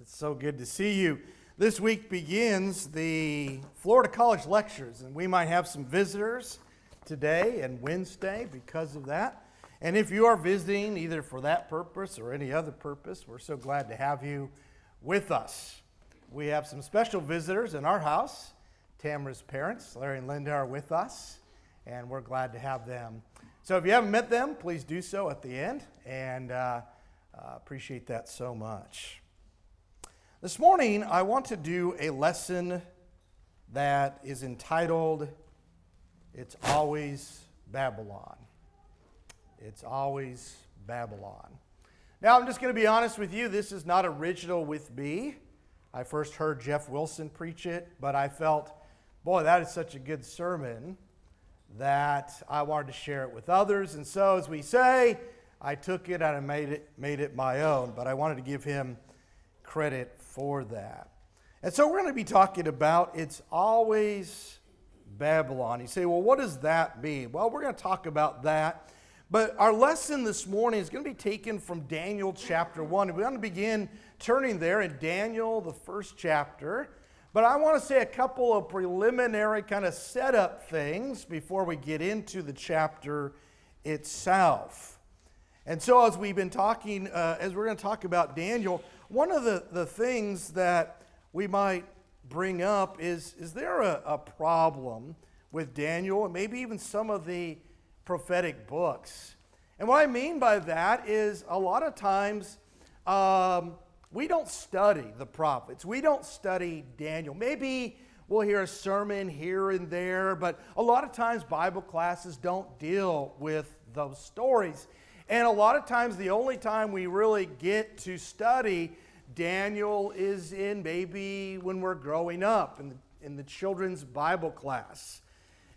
It's so good to see you. This week begins the Florida College Lectures, and we might have some visitors today and Wednesday because of that. And if you are visiting either for that purpose or any other purpose, we're so glad to have you with us. We have some special visitors in our house. Tamara's parents, Larry and Linda, are with us, and we're glad to have them. So if you haven't met them, please do so at the end, and appreciate that so much. This morning, I want to do a lesson that is entitled, It's Always Babylon. It's Always Babylon. Now, I'm just going to be honest with you, this is not original with me. I first heard Jeff Wilson preach it, but I felt, boy, that is such a good sermon that I wanted to share it with others. And so, as we say, I took it and I made it my own, but I wanted to give him credit for that. And so we're going to be talking about It's Always Babylon. You say, well, what does that mean? Well, we're going to talk about that. But our lesson this morning is going to be taken from Daniel chapter 1. We're going to begin turning there in Daniel, the first chapter. But I want to say a couple of preliminary kind of setup things before we get into the chapter itself. And so as we've been talking, as we're going to talk about Daniel, one of the things that we might bring up is there a problem with Daniel and maybe even some of the prophetic books? And what I mean by that is a lot of times we don't study the prophets. We don't study Daniel. Maybe we'll hear a sermon here and there, but a lot of times Bible classes don't deal with those stories. And a lot of times the only time we really get to study Daniel is in maybe when we're growing up in the children's Bible class.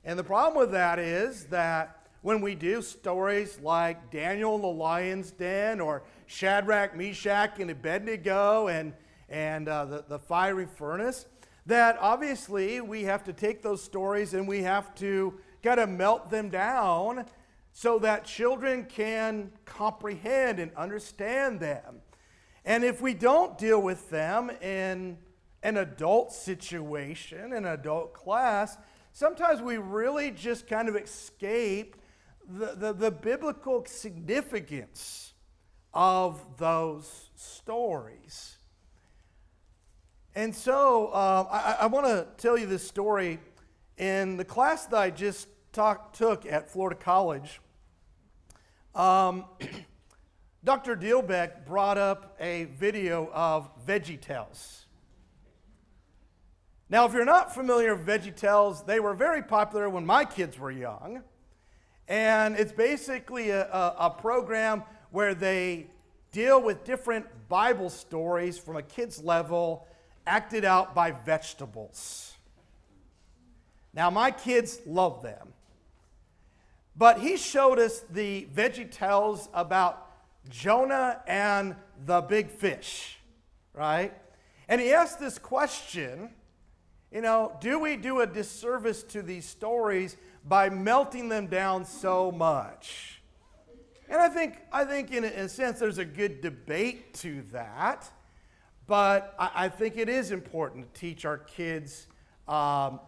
And the problem with that is that when we do stories like Daniel in the lion's den or Shadrach, Meshach, and Abednego and the fiery furnace, that obviously we have to take those stories and we have to kind of melt them down so that children can comprehend and understand them. And if we don't deal with them in an adult situation, an adult class, sometimes we really just kind of escape the biblical significance of those stories. And so I want to tell you this story. In the class that I just took at Florida College, Dr. Dielbeck brought up a video of VeggieTales. Now, if you're not familiar with VeggieTales, they were very popular when my kids were young. And it's basically a program where they deal with different Bible stories from a kid's level, acted out by vegetables. Now, my kids love them. But he showed us the VeggieTales about Jonah and the big fish, right? And he asked this question, do we do a disservice to these stories by melting them down so much? And I think in a sense there's a good debate to that, but I think it is important to teach our kids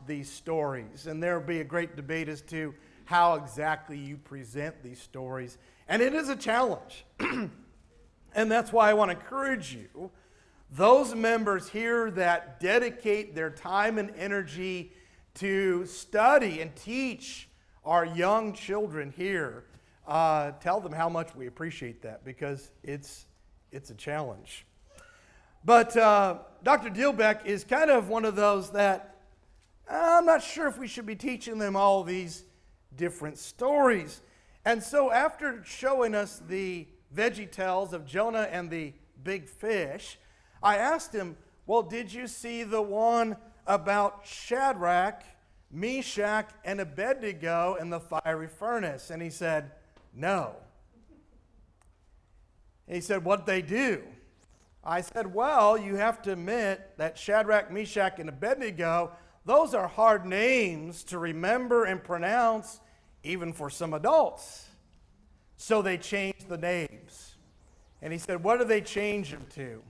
these stories. And there will be a great debate as to how exactly you present these stories. And it is a challenge. And that's why I want to encourage you, those members here that dedicate their time and energy to study and teach our young children here, tell them how much we appreciate that, because it's a challenge. But Dr. Dielbeck is kind of one of those that I'm not sure if we should be teaching them all these different stories. And so after showing us the VeggieTales of Jonah and the big fish, I asked him, well, did you see the one about Shadrach, Meshach, and Abednego in the fiery furnace? And he said, no. And he said, what'd they do? I said, well, you have to admit that Shadrach, Meshach, and Abednego, those are hard names to remember and pronounce, even for some adults. So they changed the names. And he said, what do they change them to?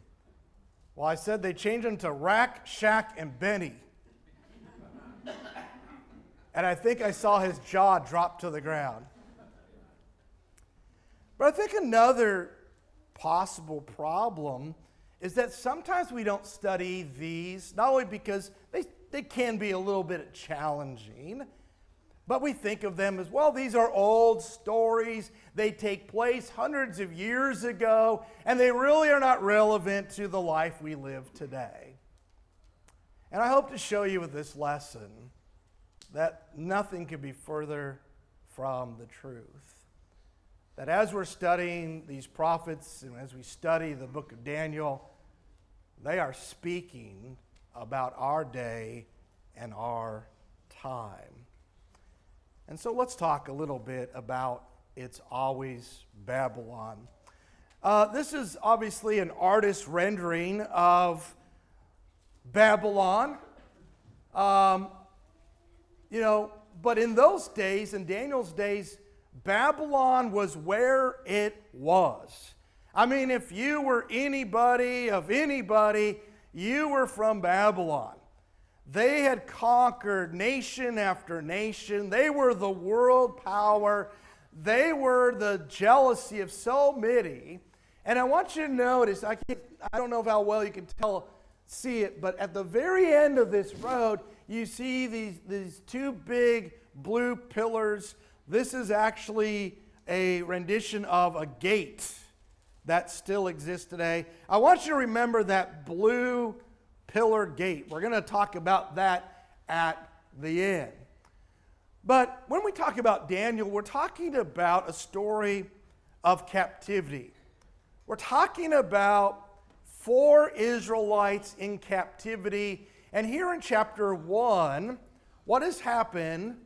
Well, I said they changed them to Rack, Shack, and Benny. And I think I saw his jaw drop to the ground. But I think another possible problem is that sometimes we don't study these, not only because they can be a little bit challenging, but we think of them as, well, these are old stories. They take place hundreds of years ago, and they really are not relevant to the life we live today. And I hope to show you with this lesson that nothing could be further from the truth. That as we're studying these prophets and as we study the book of Daniel, they are speaking about our day and our time. And so let's talk a little bit about It's Always Babylon. This is obviously an artist's rendering of Babylon. But in those days, in Daniel's days, Babylon was where it was. I mean, if you were anybody of anybody, you were from Babylon. They had conquered nation after nation. They were the world power. They were the jealousy of so many. And I want you to notice, I don't know how well you can see it, but at the very end of this road, you see these two big blue pillars. This is actually a rendition of a gate that still exists today. I want you to remember that blue pillar gate. We're going to talk about that at the end. But when we talk about Daniel, we're talking about a story of captivity. We're talking about 4 Israelites in captivity. And here in chapter 1, what has happened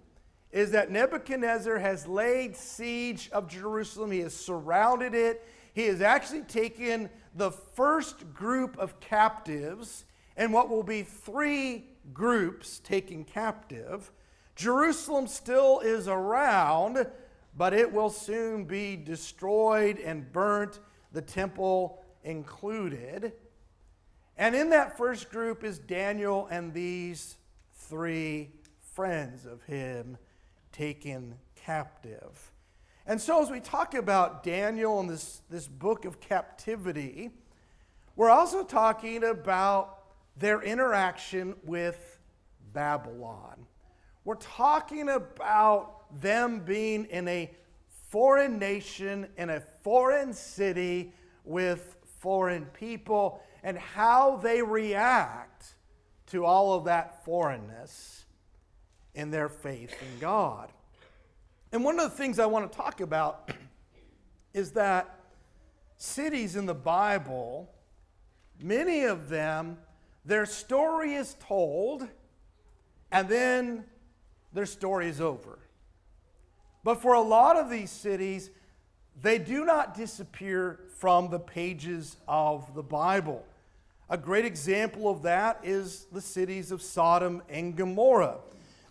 is that Nebuchadnezzar has laid siege of Jerusalem. He has surrounded it. He has actually taken the first group of captives and what will be 3 groups taken captive. Jerusalem still is around, but it will soon be destroyed and burnt, the temple included. And in that first group is Daniel and these 3 friends of him taken captive. And so as we talk about Daniel and this book of captivity, we're also talking about their interaction with Babylon. We're talking about them being in a foreign nation, in a foreign city with foreign people, and how they react to all of that foreignness in their faith in God. And one of the things I want to talk about is that cities in the Bible, many of them, their story is told, and then their story is over. But for a lot of these cities, they do not disappear from the pages of the Bible. A great example of that is the cities of Sodom and Gomorrah.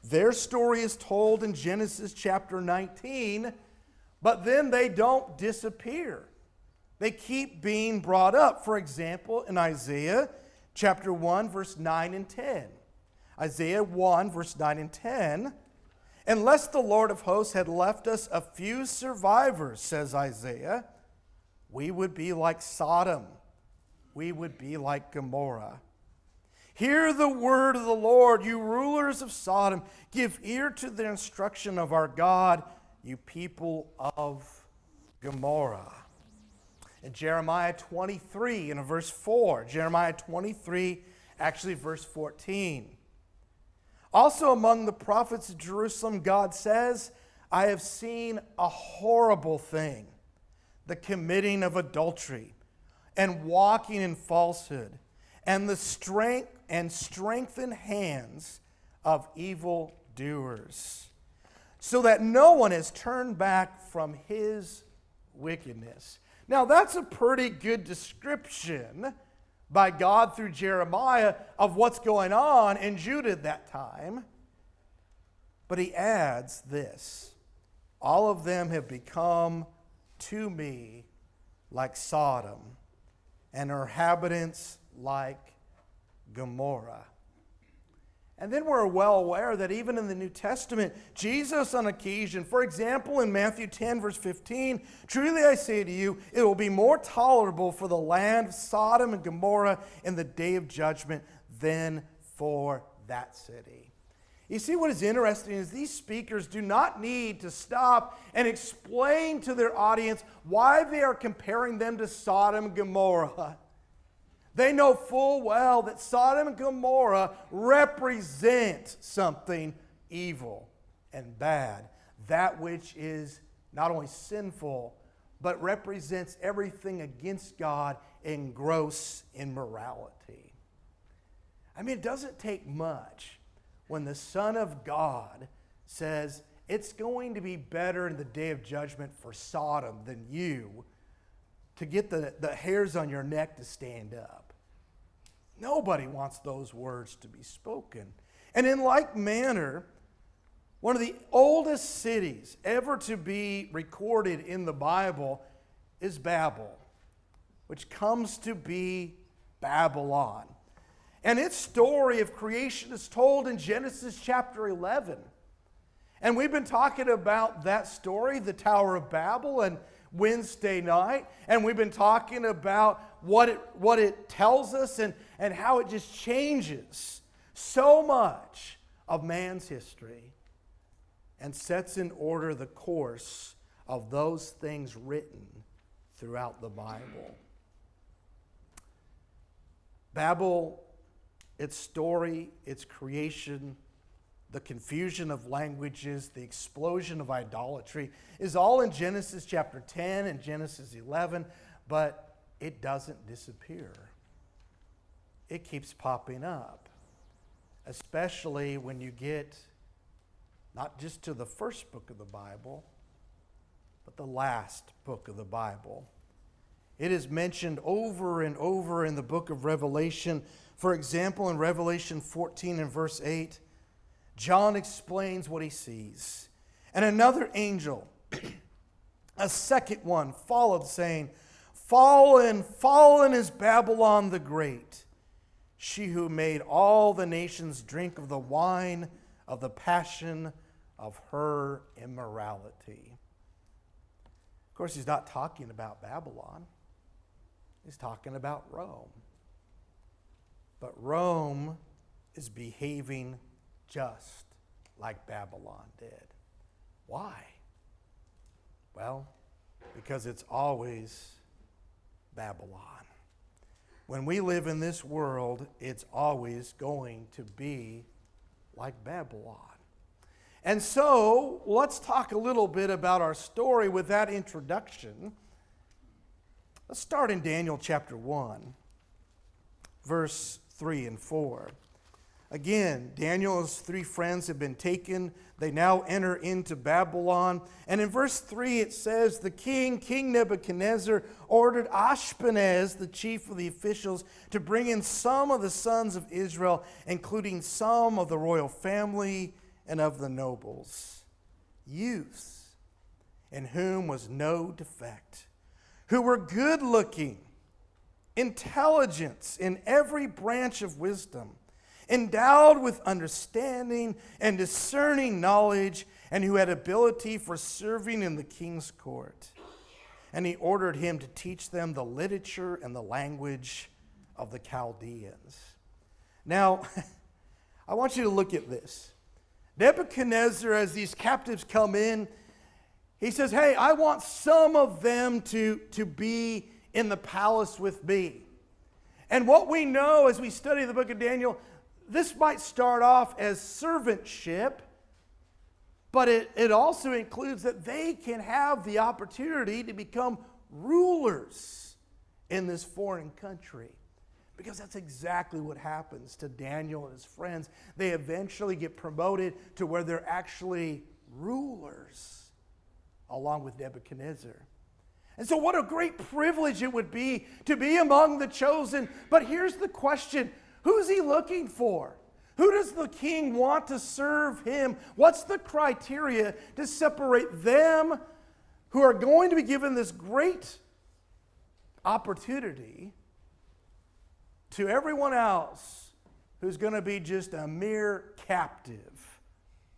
Their story is told in Genesis chapter 19, but then they don't disappear. They keep being brought up. For example, in Isaiah chapter 1, verse 9 and 10. Isaiah 1, verse 9 and 10. Unless the Lord of hosts had left us a few survivors, says Isaiah, we would be like Sodom. We would be like Gomorrah. Hear the word of the Lord, you rulers of Sodom. Give ear to the instruction of our God, you people of Gomorrah. In Jeremiah 23, in verse 4, Jeremiah 23, actually verse 14. Also among the prophets of Jerusalem, God says, I have seen a horrible thing, the committing of adultery and walking in falsehood, and the strengthened hands of evil doers, so that no one has turned back from his wickedness. Now that's a pretty good description by God through Jeremiah of what's going on in Judah at that time. But he adds this, all of them have become to me like Sodom, and her inhabitants like Gomorrah. And then we're well aware that even in the New Testament, Jesus on occasion, for example, in Matthew 10, verse 15, truly I say to you, it will be more tolerable for the land of Sodom and Gomorrah in the day of judgment than for that city. You see, what is interesting is these speakers do not need to stop and explain to their audience why they are comparing them to Sodom and Gomorrah. They know full well that Sodom and Gomorrah represent something evil and bad, that which is not only sinful, but represents everything against God in gross immorality. I mean, it doesn't take much when the Son of God says it's going to be better in the day of judgment for Sodom than you to get the hairs on your neck to stand up. Nobody wants those words to be spoken. And in like manner, one of the oldest cities ever to be recorded in the Bible is Babel, which comes to be Babylon. And its story of creation is told in Genesis chapter 11. And we've been talking about that story, the Tower of Babel, and Wednesday night, and we've been talking about what it tells us and how it just changes so much of man's history and sets in order the course of those things written throughout the Bible. Babel, its story, its creation, the confusion of languages, the explosion of idolatry is all in Genesis chapter 10 and Genesis 11, but it doesn't disappear. It keeps popping up, especially when you get not just to the first book of the Bible, but the last book of the Bible. It is mentioned over and over in the book of Revelation. For example, in Revelation 14 and verse 8, John explains what he sees. And another angel, a second one, followed, saying, Fallen, fallen is Babylon the Great, she who made all the nations drink of the wine of the passion of her immorality. Of course, he's not talking about Babylon. He's talking about Rome. But Rome is behaving just like Babylon did. Why? Well, because it's always Babylon. When we live in this world, it's always going to be like Babylon. And so, let's talk a little bit about our story with that introduction. Let's start in Daniel chapter 1, verse 3 and 4. Again, Daniel's three friends have been taken. They now enter into Babylon. And in verse 3 it says, the King Nebuchadnezzar, ordered Ashpenaz, the chief of the officials, to bring in some of the sons of Israel, including some of the royal family and of the nobles, youths in whom was no defect, who were good-looking, intelligence in every branch of wisdom, endowed with understanding and discerning knowledge, and who had ability for serving in the king's court. And he ordered him to teach them the literature and the language of the Chaldeans. Now, I want you to look at this. Nebuchadnezzar, as these captives come in, he says, hey, I want some of them to be in the palace with me. And what we know as we study the book of Daniel, this might start off as servantship, but it also includes that they can have the opportunity to become rulers in this foreign country. Because that's exactly what happens to Daniel and his friends. They eventually get promoted to where they're actually rulers, along with Nebuchadnezzar. And so what a great privilege it would be to be among the chosen. But here's the question. Who's he looking for? Who does the king want to serve him? What's the criteria to separate them who are going to be given this great opportunity to everyone else who's going to be just a mere captive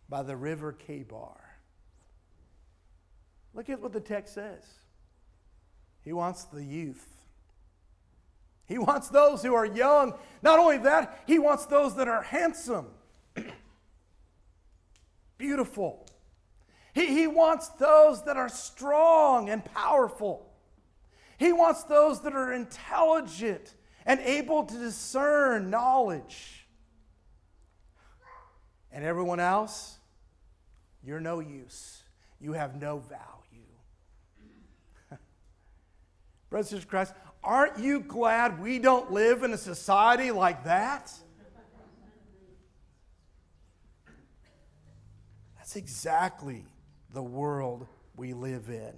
by the river Kebar. Look at what the text says. He wants the youth. He wants those who are young. Not only that, he wants those that are handsome, beautiful. He wants those that are strong and powerful. He wants those that are intelligent and able to discern knowledge. And everyone else, you're no use. You have no value. Brothers and sisters in Christ, aren't you glad we don't live in a society like that? That's exactly the world we live in.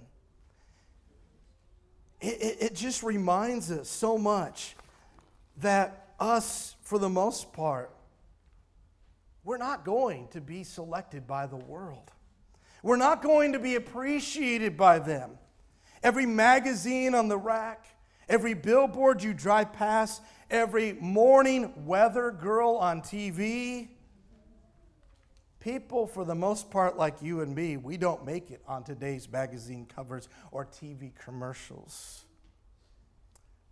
It just reminds us so much that us, for the most part, we're not going to be selected by the world. We're not going to be appreciated by them. Every magazine on the rack, every billboard you drive past, every morning weather girl on TV, people, for the most part, like you and me, we don't make it on today's magazine covers or TV commercials.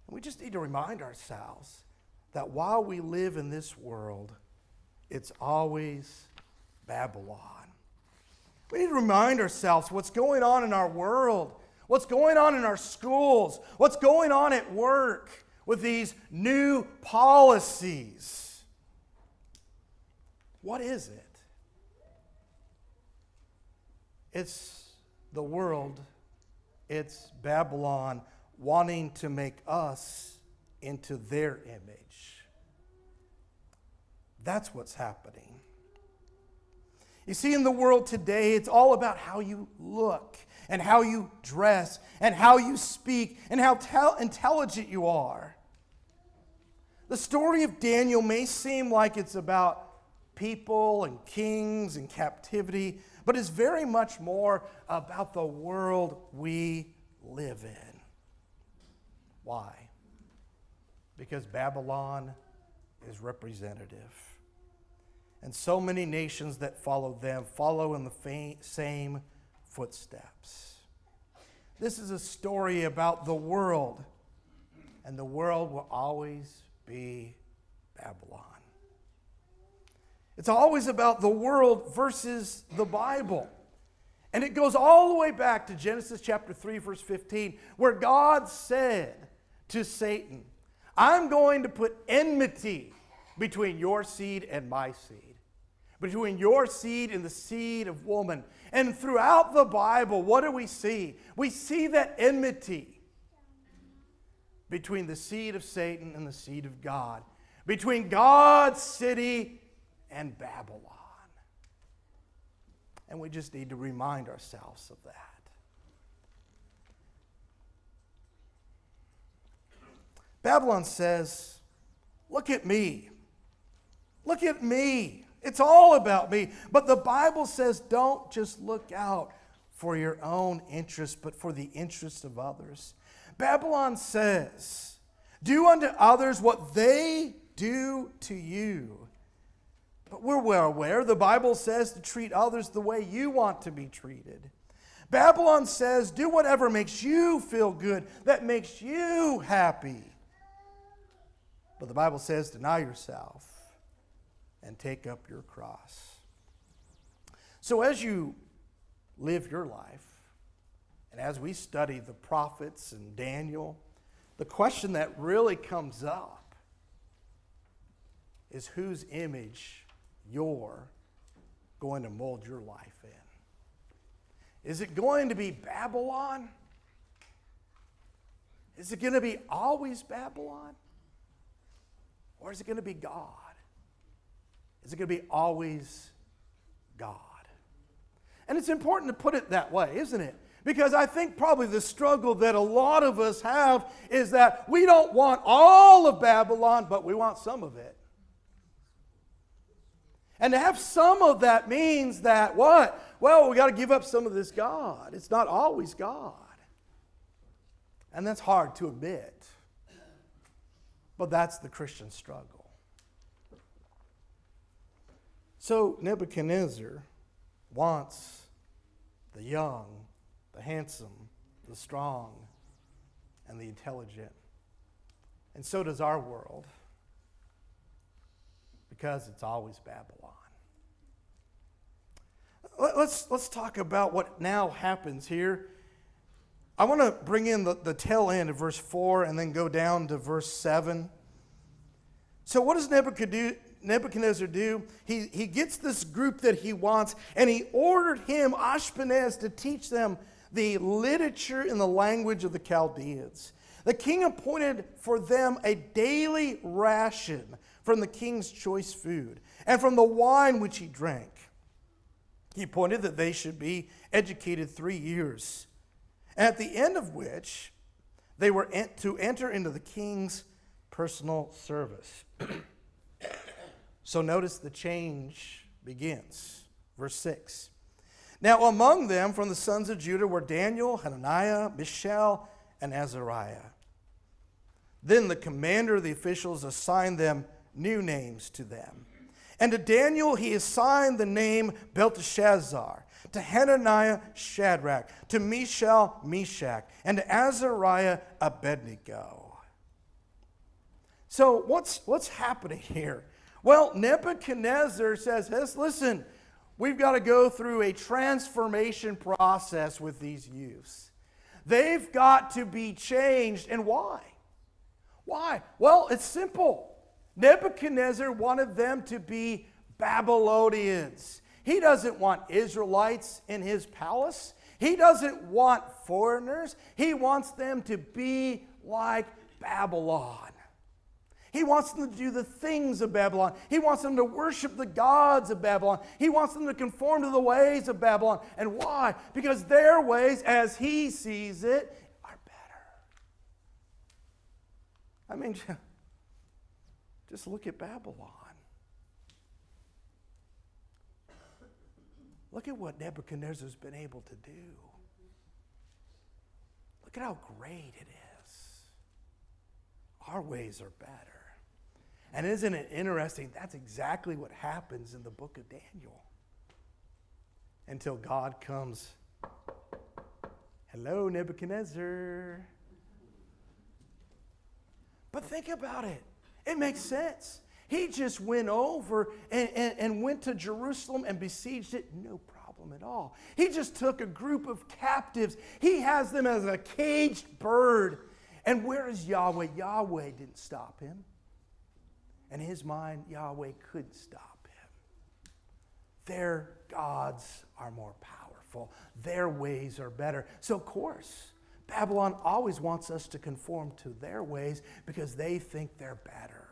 We just need to remind ourselves that while we live in this world, it's always Babylon. We need to remind ourselves what's going on in our world, what's going on in our schools, what's going on at work with these new policies. What is it? It's the world, it's Babylon wanting to make us into their image. That's what's happening. You see, in the world today, it's all about how you look and how you dress and how you speak and how intelligent you are. The story of Daniel may seem like it's about people and kings and captivity, but it's very much more about the world we live in. Why? Because Babylon is representative. And so many nations that follow them follow in the same footsteps. This is a story about the world, and the world will always be Babylon. It's always about the world versus the Bible. And it goes all the way back to Genesis chapter 3, verse 15, where God said to Satan, I'm going to put enmity between your seed and my seed, between your seed and the seed of woman. And throughout the Bible, what do we see? We see that enmity between the seed of Satan and the seed of God, between God's city and Babylon. And we just need to remind ourselves of that. Babylon says, look at me. Look at me. It's all about me. But the Bible says don't just look out for your own interest, but for the interest of others. Babylon says, do unto others what they do to you. But we're well aware the Bible says to treat others the way you want to be treated. Babylon says do whatever makes you feel good, that makes you happy. But the Bible says deny yourself and take up your cross. So as you live your life, and as we study the prophets and Daniel, the question that really comes up is whose image you're going to mold your life in. Is it going to be Babylon? Is it going to be always Babylon? Or is it going to be God? Is it going to be always God? And it's important to put it that way, isn't it? Because I think probably the struggle that a lot of us have is that we don't want all of Babylon, but we want some of it. And to have some of that means that what? Well, we got to give up some of this God. It's not always God. And that's hard to admit. But that's the Christian struggle. So Nebuchadnezzar wants the young, the handsome, the strong, and the intelligent. And so does our world, because it's always Babylon. Let's talk about what now happens here. I want to bring in the tail end of verse 4 and then go down to verse 7. So what does Nebuchadnezzar do? He gets this group that he wants, and he ordered him, Ashpenaz, to teach them the literature and the language of the Chaldeans. The king appointed for them a daily ration from the king's choice food and from the wine which he drank. He appointed that they should be educated 3 years, at the end of which they were to enter into the king's personal service. So notice the change begins. Verse 6. Now among them from the sons of Judah were Daniel, Hananiah, Mishael, and Azariah. Then the commander of the officials assigned them new names to them. And to Daniel he assigned the name Belteshazzar, to Hananiah Shadrach, to Mishael Meshach, and to Azariah Abednego. So what's happening here? Well, Nebuchadnezzar says, listen, we've got to go through a transformation process with these youths. They've got to be changed. And why? Why? Well, it's simple. Nebuchadnezzar wanted them to be Babylonians. He doesn't want Israelites in his palace. He doesn't want foreigners. He wants them to be like Babylon. He wants them to do the things of Babylon. He wants them to worship the gods of Babylon. He wants them to conform to the ways of Babylon. And why? Because their ways, as he sees it, are better. I mean, just look at Babylon. Look at what Nebuchadnezzar's been able to do. Look at how great it is. Our ways are better. And isn't it interesting? That's exactly what happens in the book of Daniel. Until God comes, hello, Nebuchadnezzar. But think about it. It makes sense. He just went over and went to Jerusalem and besieged it. No problem at all. He just took a group of captives. He has them as a caged bird. And where is Yahweh? Yahweh didn't stop him. In his mind, Yahweh couldn't stop him. Their gods are more powerful. Their ways are better. So, of course, Babylon always wants us to conform to their ways because they think they're better.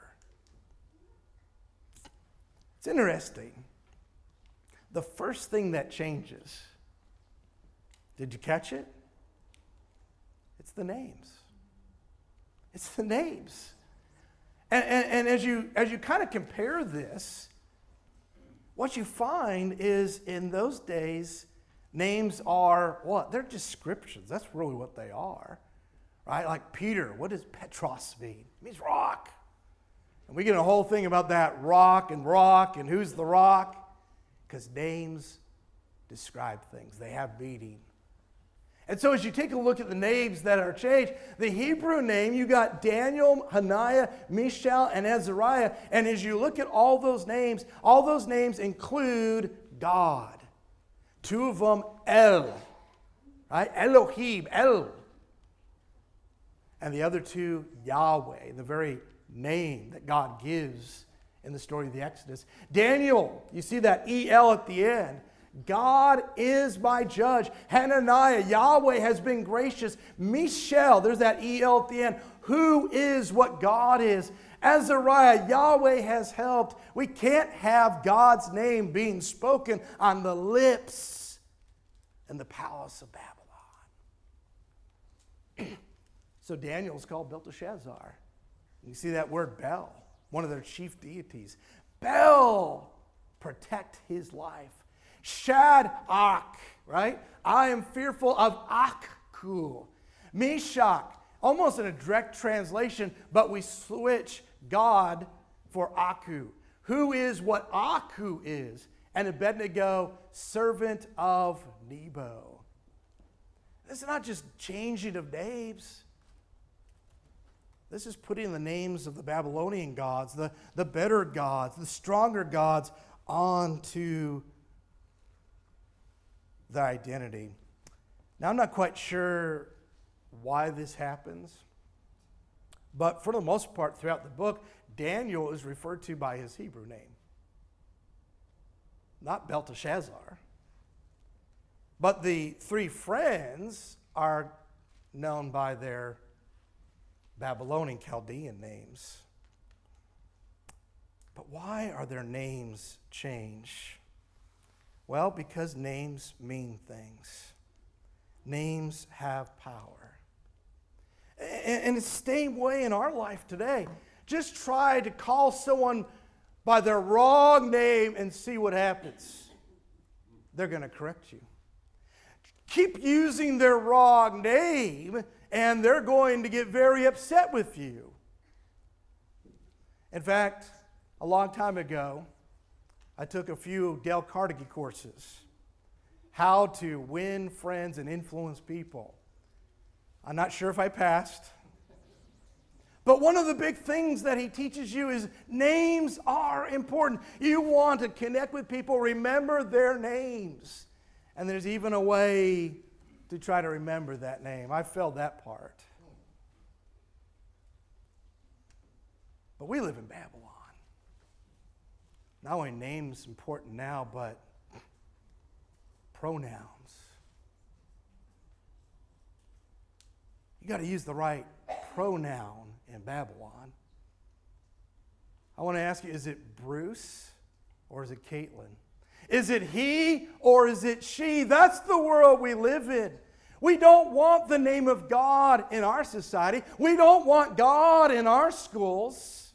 It's interesting. The first thing that changes, did you catch it? It's the names. It's the names. And as you kind of compare this, what you find is in those days, names are what? They're descriptions. That's really what they are. Right? Like Peter, what does Petros mean? It means rock. And we get a whole thing about that rock and who's the rock. Because names describe things. They have meaning. And so as you take a look at the names that are changed, the Hebrew name, you got Daniel, Hananiah, Mishael, and Azariah. And as you look at all those names include God. Two of them, El. Right? Elohim, El. And the other two, Yahweh, the very name that God gives in the story of the Exodus. Daniel, you see that E-L at the end. God is my judge. Hananiah, Yahweh has been gracious. Mishael, there's that E-L at the end. Who is what God is? Azariah, Yahweh has helped. We can't have God's name being spoken on the lips in the palace of Babylon. So Daniel is called Belteshazzar. You see that word Bel, one of their chief deities. Bel, protect his life. Shadrach, right? I am fearful of Aku. Meshach, almost in a direct translation, but we switch God for Aku. Who is what Aku is? And Abednego, servant of Nebo. This is not just changing of names. This is putting the names of the Babylonian gods, the better gods, the stronger gods, onto the identity. Now, I'm not quite sure why this happens, but for the most part throughout the book, Daniel is referred to by his Hebrew name, not Belteshazzar. But the three friends are known by their Babylonian Chaldean names. But why are their names changed? Well, because names mean things. Names have power. And it's the same way in our life today. Just try to call someone by their wrong name and see what happens. They're going to correct you. Keep using their wrong name, and they're going to get very upset with you. In fact, a long time ago, I took a few Dale Carnegie courses. How to win friends and influence people. I'm not sure if I passed. But one of the big things that he teaches you is names are important. You want to connect with people, remember their names. And there's even a way to try to remember that name. I failed that part. But we live in Babylon. Not only names important now, but pronouns. You got to use the right pronoun in Babylon. I want to ask you, is it Bruce or is it Caitlin? Is it he or is it she? That's the world we live in. We don't want the name of God in our society. We don't want God in our schools.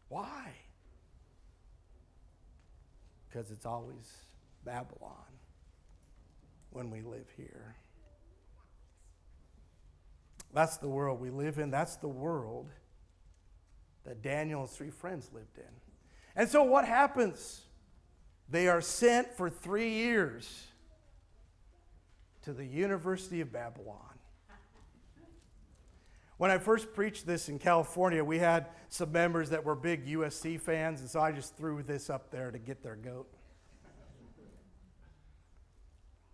Why? Because it's always Babylon when we live here. That's the world we live in. That's the world that Daniel and his three friends lived in. And so what happens? They are sent for 3 years to the University of Babylon. When I first preached this in California, we had some members that were big USC fans, and so I just threw this up there to get their goat.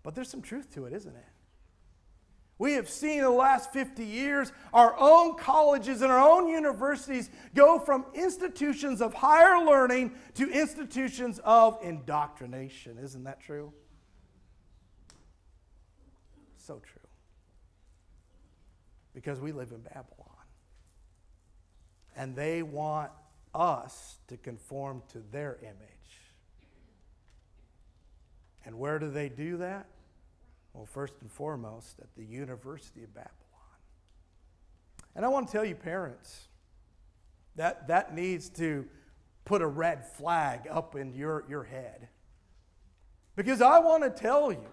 But there's some truth to it, isn't it? We have seen in the last 50 years our own colleges and our own universities go from institutions of higher learning to institutions of indoctrination. Isn't that true? So true. Because we live in Babylon. And they want us to conform to their image. And where do they do that? Well, first and foremost, at the University of Babylon. And I want to tell you, parents, that needs to put a red flag up in your head. Because I want to tell you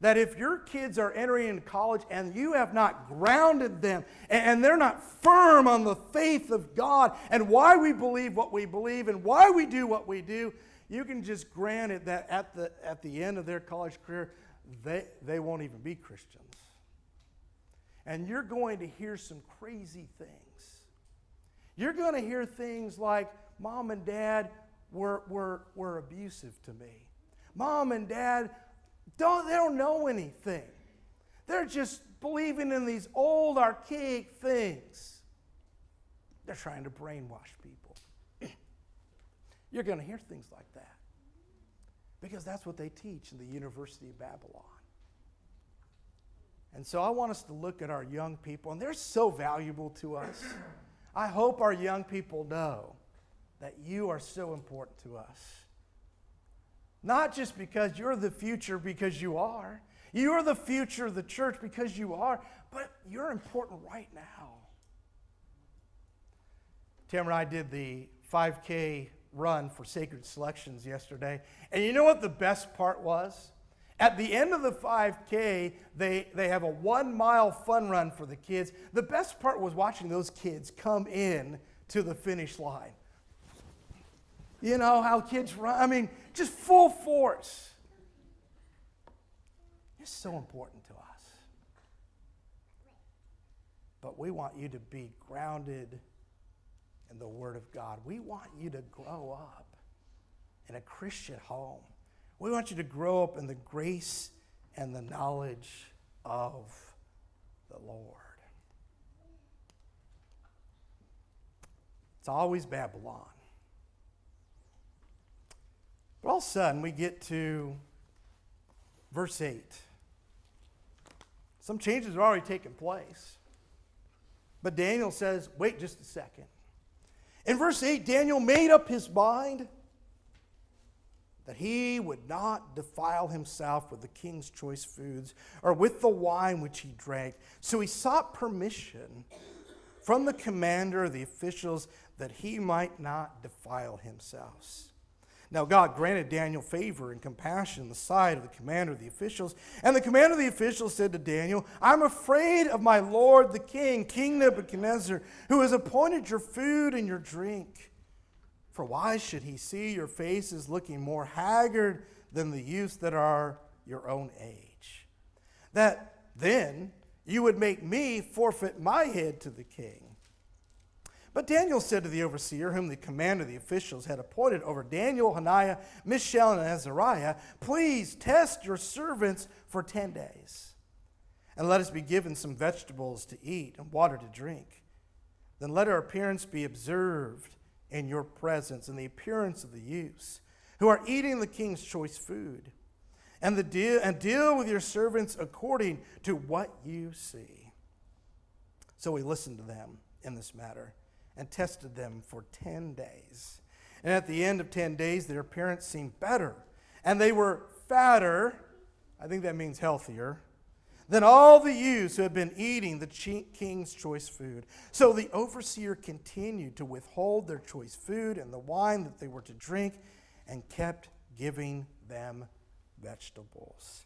that if your kids are entering into college and you have not grounded them and they're not firm on the faith of God and why we believe what we believe and why we do what we do, you can just grant it that at the end of their college career, they won't even be Christians. And you're going to hear some crazy things. You're going to hear things like, Mom and Dad were abusive to me. Mom and Dad, they don't know anything. They're just believing in these old archaic things. They're trying to brainwash people. You're going to hear things like that. Because that's what they teach in the University of Babylon. And so I want us to look at our young people, and they're so valuable to us. I hope our young people know that you are so important to us. Not just because you're the future, because you are. You are the future of the church because you are, but you're important right now. Tim and I did the 5K run for Sacred Selections yesterday. And you know what the best part was? At the end of the 5K, they have a 1-mile fun run for the kids. The best part was watching those kids come in to the finish line. You know how kids run, I mean, just full force. It's so important to us. But we want you to be grounded in the Word of God. We want you to grow up in a Christian home. We want you to grow up in the grace and the knowledge of the Lord. It's always Babylon. But all of a sudden, we get to verse 8. Some changes have already taken place. But Daniel says, wait just a second. In verse 8, Daniel made up his mind that he would not defile himself with the king's choice foods or with the wine which he drank. So he sought permission from the commander of the officials that he might not defile himself. Now God granted Daniel favor and compassion in the sight of the commander of the officials. And the commander of the officials said to Daniel, I'm afraid of my lord the king, King Nebuchadnezzar, who has appointed your food and your drink. For why should he see your faces looking more haggard than the youths that are your own age? That then you would make me forfeit my head to the king. But Daniel said to the overseer, whom the commander of the officials had appointed over Daniel, Hananiah, Mishael, and Azariah, please test your servants for 10 days, and let us be given some vegetables to eat and water to drink. Then let our appearance be observed in your presence, and the appearance of the youths who are eating the king's choice food, and deal with your servants according to what you see. So we listened to them in this matter and tested them for 10 days. And at the end of 10 days, their appearance seemed better, and they were fatter, I think that means healthier, than all the youths who had been eating the king's choice food. So the overseer continued to withhold their choice food and the wine that they were to drink, and kept giving them vegetables.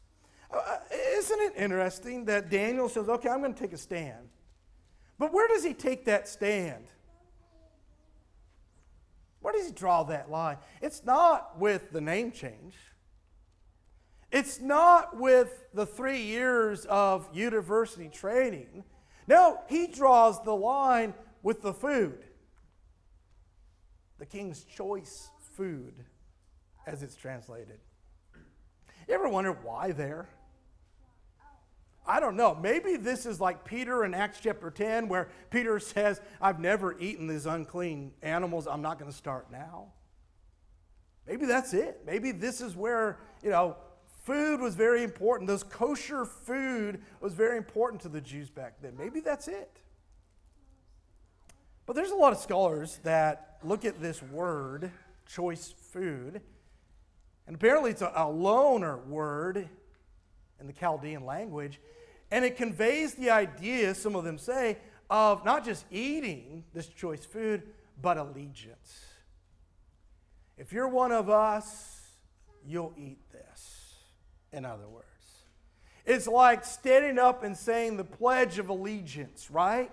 Isn't it interesting that Daniel says, okay, I'm going to take a stand. But where does he take that stand? Where does he draw that line? It's not with the name change. It's not with the 3 years of university training. No, he draws the line with the food. The king's choice food, as it's translated. You ever wonder why there? I don't know. Maybe this is like Peter in Acts chapter 10, where Peter says, I've never eaten these unclean animals. I'm not going to start now. Maybe that's it. Maybe this is where, food was very important. Those kosher food was very important to the Jews back then. Maybe that's it. But there's a lot of scholars that look at this word, choice food, and apparently it's a loaner word in the Chaldean language, and it conveys the idea, some of them say, of not just eating this choice food, but allegiance. If you're one of us, you'll eat this, in other words. It's like standing up and saying the Pledge of Allegiance, right?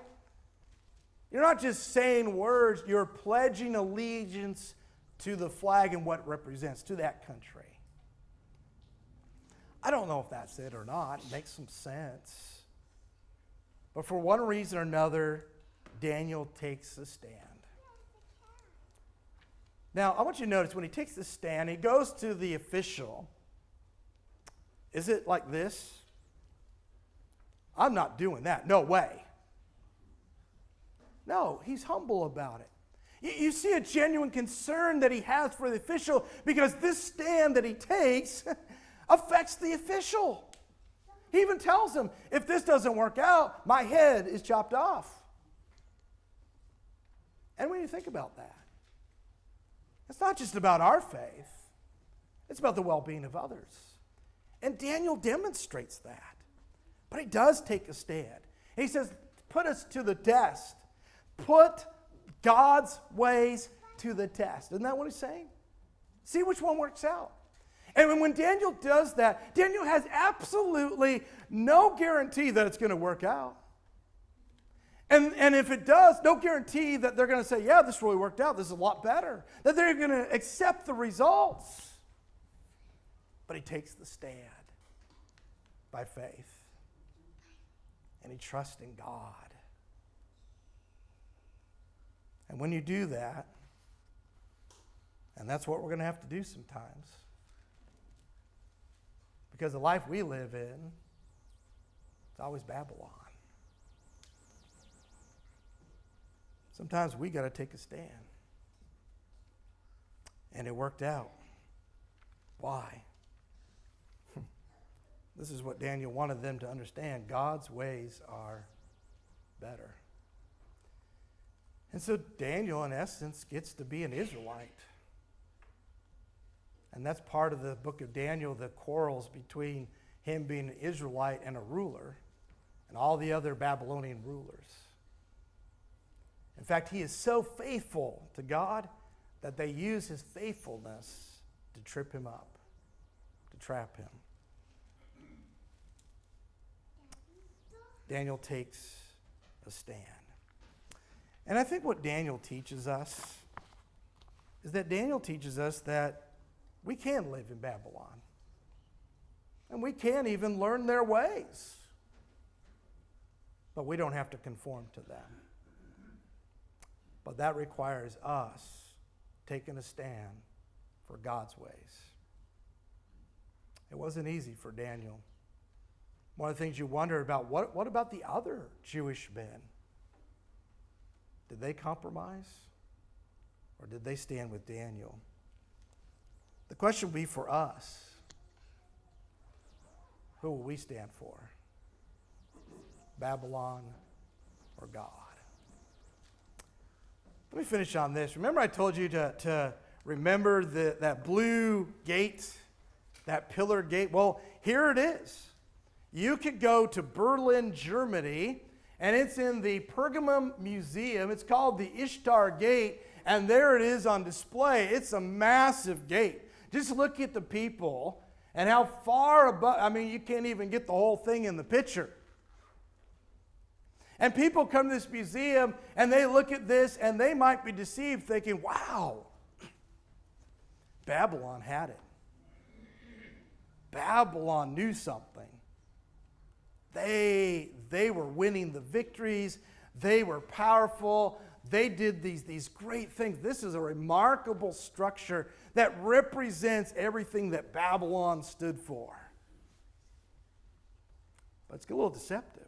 You're not just saying words, you're pledging allegiance to the flag and what it represents, to that country. I don't know if that's it or not. It makes some sense. But for one reason or another, Daniel takes a stand. Now, I want you to notice when he takes the stand, he goes to the official. Is it like this? I'm not doing that. No way. No, he's humble about it. You see a genuine concern that he has for the official, because this stand that he takes affects the official. He even tells him, if this doesn't work out, my head is chopped off. And when you think about that, it's not just about our faith, it's about the well-being of others. And Daniel demonstrates that. But he does take a stand. He says, put us to the test. Put God's ways to the test. Isn't that what he's saying? See which one works out. And when Daniel does that, Daniel has absolutely no guarantee that it's going to work out. And if it does, no guarantee that they're going to say, yeah, this really worked out. This is a lot better. That they're going to accept the results. But he takes the stand by faith. And he trusts in God. And when you do that, and that's what we're going to have to do sometimes, because the life we live in, it's always Babylon. Sometimes we got to take a stand. And it worked out. Why? This is what Daniel wanted them to understand. God's ways are better. And so Daniel, in essence, gets to be an Israelite. And that's part of the book of Daniel, the quarrels between him being an Israelite and a ruler, and all the other Babylonian rulers. In fact, he is so faithful to God that they use his faithfulness to trip him up, to trap him. Daniel takes a stand. And I think what Daniel teaches us is that Daniel teaches us that we can live in Babylon. And we can even learn their ways. But we don't have to conform to them. But that requires us taking a stand for God's ways. It wasn't easy for Daniel. One of the things you wonder about, what about the other Jewish men? Did they compromise? Or did they stand with Daniel? The question will be for us, who will we stand for? Babylon or God? Let me finish on this. Remember I told you to remember that blue gate, that pillar gate? Well, here it is. You could go to Berlin, Germany, and it's in the Pergamum Museum. It's called the Ishtar Gate, and there it is on display. It's a massive gate. Just look at the people and how far above, I mean, you can't even get the whole thing in the picture. And people come to this museum and they look at this and they might be deceived thinking, wow, Babylon had it. Babylon knew something. They were winning the victories. They were powerful. They did these great things. This is a remarkable structure that represents everything that Babylon stood for. But it's a little deceptive.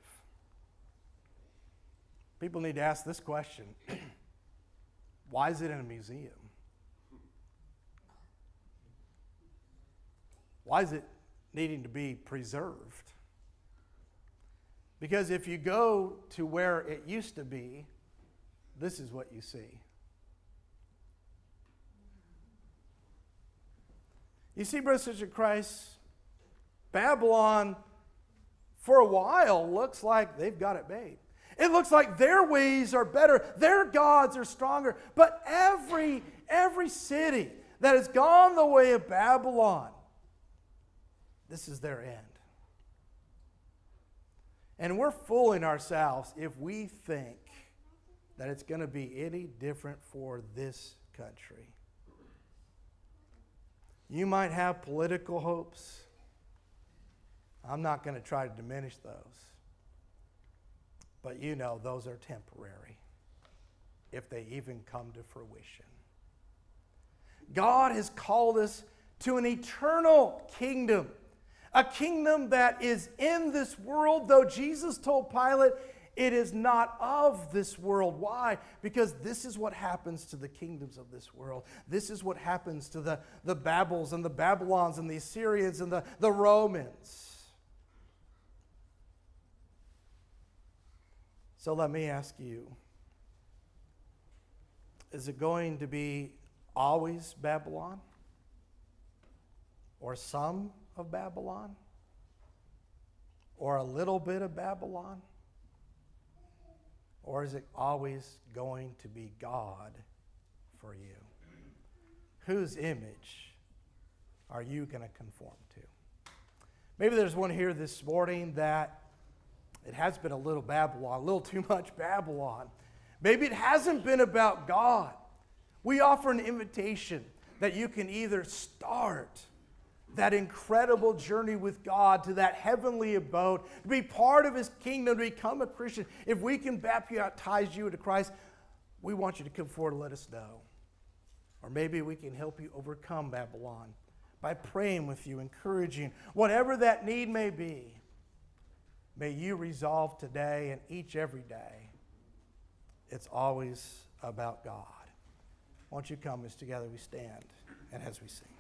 People need to ask this question. Why is it in a museum? Why is it needing to be preserved? Because if you go to where it used to be, this is what you see. You see, brothers and sisters in Christ, Babylon, for a while, looks like they've got it made. It looks like their ways are better. Their gods are stronger. But every city that has gone the way of Babylon, this is their end. And we're fooling ourselves if we think that it's going to be any different for this country. You might have political hopes. I'm not going to try to diminish those. But you know those are temporary, if they even come to fruition. God has called us to an eternal kingdom, a kingdom that is in this world, though Jesus told Pilate, it is not of this world. Why? Because this is what happens to the kingdoms of this world. This is what happens to the Babels and the Babylons and the Assyrians and the Romans. So let me ask you, is it going to be always Babylon? Or some of Babylon? Or a little bit of Babylon? Or is it always going to be God for you? Whose image are you going to conform to? Maybe there's one here this morning that it has been a little Babylon, a little too much Babylon. Maybe it hasn't been about God. We offer an invitation that you can either start that incredible journey with God to that heavenly abode, to be part of His kingdom, to become a Christian. If we can baptize you into Christ, we want you to come forward and let us know. Or maybe we can help you overcome Babylon by praying with you, encouraging, whatever that need may be. May you resolve today and every day, it's always about God. Won't you come as together we stand and as we sing.